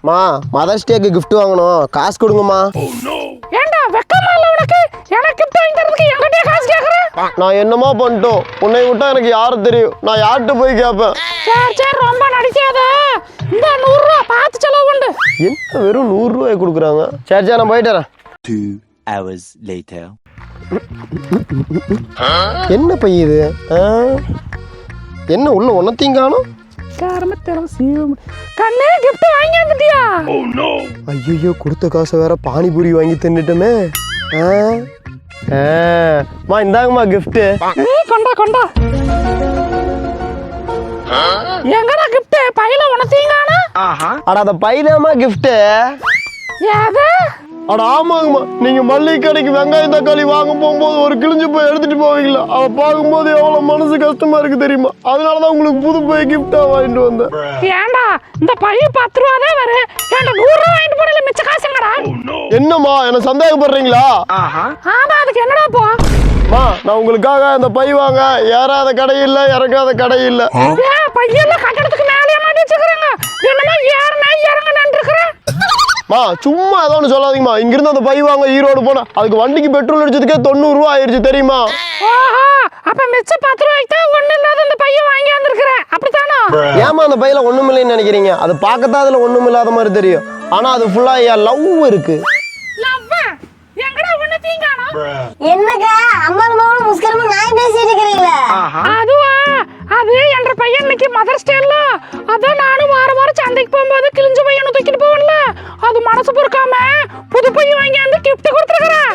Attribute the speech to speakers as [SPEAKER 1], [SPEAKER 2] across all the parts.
[SPEAKER 1] மா மதர்ஸ் டேக்கு gift வாங்கணும், காசு கொடுங்கம்மா.
[SPEAKER 2] ஏண்டா வெக்கமா இல்ல உனக்கு? எனக்கு gift வாங்கி தரதுக்கு என்கிட்ட காசு கேக்குற?
[SPEAKER 1] நான் என்னமா பண்ணிட்டோம்? உன்னை விட்டா எனக்கு யாரு தெரியும்? நான் யார்கிட்ட போய் கேட்பேன்?
[SPEAKER 2] சரி ரொம்ப நடிக்காத. இந்த 100 ரூபா பார்த்து செலவு பண்ணு.
[SPEAKER 1] என்ன வெறும் 100 ரூபாய் கொடுக்குறாங்க? சரி நான் போயிட்டு வரேன்.
[SPEAKER 3] 2 hours later.
[SPEAKER 1] என்ன பைய இது? என்ன உள்ள ஒன்னத்தையும் காணும்?
[SPEAKER 2] கண்ணே gift வாங்கி வந்துட்டியா?
[SPEAKER 1] ஐயோ கொடுத்த காசை வேற பானிபூரி வாங்கி தின்னுட்டோமே. மா இந்தாங்கம்மா gift.
[SPEAKER 2] கொண்டா கொண்டா. எங்கடா gift? பையில உனத்தையும் காணோம்.
[SPEAKER 1] அட அத பையிலமா gift.
[SPEAKER 2] ஏது?
[SPEAKER 1] அட ஆமாங்கம்மா, நீங்க மல்லிகை கடைக்கு வெங்காயம் தக்காளி வாங்க போகும்போது ஒரு கிழிஞ்சு போய் எடுத்துட்டு போவீங்களா? அவ பார்க்கும்போது எவ்வளவு மனசு கஷ்டமா இருக்கு தெரியுமா? அதனாலதான் உங்களுக்கு புது பை கிஃப்டா வாங்கிட்டு வந்தேன்.
[SPEAKER 2] ஏண்டா இந்த பை 10 ரூபா தான் வரும். ஏண்டா 100 ரூபா வாங்கிட்டு போறல மிச்ச காசுங்கடா.
[SPEAKER 1] என்னம்மா என்ன சந்தேகப்படுறீங்களா?
[SPEAKER 2] ஆமா அதுக்கு என்னடா போ?
[SPEAKER 1] மா நான் உங்களுக்காக இந்த பை வாங்க ஏறாத கடை இல்ல இறங்காத கடை இல்ல.
[SPEAKER 2] பையெல்லாம் கட்டடத்துக்கு மேலேயே மாட்டி வச்சிருக்காங்க. என்னமா ஏறனா இறங்கனான்னு இருக்கற?
[SPEAKER 1] மா சும்மா ஏதோ ஒன்று சொல்லாதீங்கம்மா. இங்கிருந்து அந்த பை வாங்க ஈரோடு போனா அதுக்கு வண்டிக்கு பெட்ரோல் அடிச்சதுக்கே 90 ரூபா ஆயிருச்சு தெரியுமா?
[SPEAKER 2] ஓஹோ அப்ப மிச்ச 10 ரூபாய்க்கு தான் ஒண்ணு இல்லாத அந்த பைய வாங்கி வந்திருக்கற அப்படிதானோ?
[SPEAKER 1] ஏமா அந்த பையில ஒண்ணுமில்லைன்னு நினைக்கிறீங்க? அது பார்க்கத்தான் அதுல ஒண்ணுமில்லாத மாதிரி தெரியும். ஆனா அது ஃபுல்லா லவ் இருக்கு.
[SPEAKER 2] லவ் எங்கடா ஒண்ணத்தையும் காணோம்?
[SPEAKER 4] என்னக்கா அம்மாவும் முஸ்கரமும் நான் பேசிட்டு இருக்கீங்களா?
[SPEAKER 2] அதுவா அது என்ற பையன் இன்னைக்கு மதர்ஸ் டேல அதான் நானும் வாரம் சந்தைக்கு போகும்போது கிழிஞ்ச பையனை தூக்கிட்டு போவன்ல அது மனசு பொறுக்காம புது பைய வாங்கி வந்து கிஃப்ட் கொடுத்துருக்கறேன்.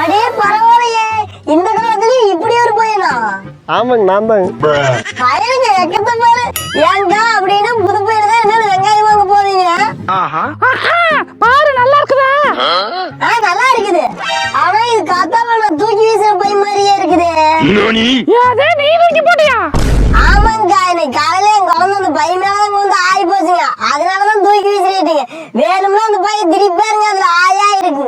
[SPEAKER 4] அடே பரவாயில்லையே, இந்த காலத்துல இப்படி ஒரு பையனா?
[SPEAKER 1] ஆமாங்க நான் தாங்க.
[SPEAKER 4] பையனுங்க எக்கத்த பாரு. ஏங்கா அப்படின்னா புது பையன் தான் என்ன வெங்காயம் வாங்க போறீங்க?
[SPEAKER 2] பாரு நல்லா இருக்குதா?
[SPEAKER 4] நல்லா இருக்குது. ஆனா இது காத்தால நான் தூக்கி வீசுற பை மாதிரியே இருக்குது.
[SPEAKER 2] ஏதே நீ தூக்கி போட்டியா?
[SPEAKER 4] ஆமாங்க, இன்னைக்கு காலையில என் குழந்தை அந்த பை மேலதான் வந்து ஆயி போச்சுங்க. அதனாலதான் தூக்கி வீசிட்டீங்க. வேணும்னா அந்த பை திருப்பி பாருங்க, அதுல ஆயா இருக்கு.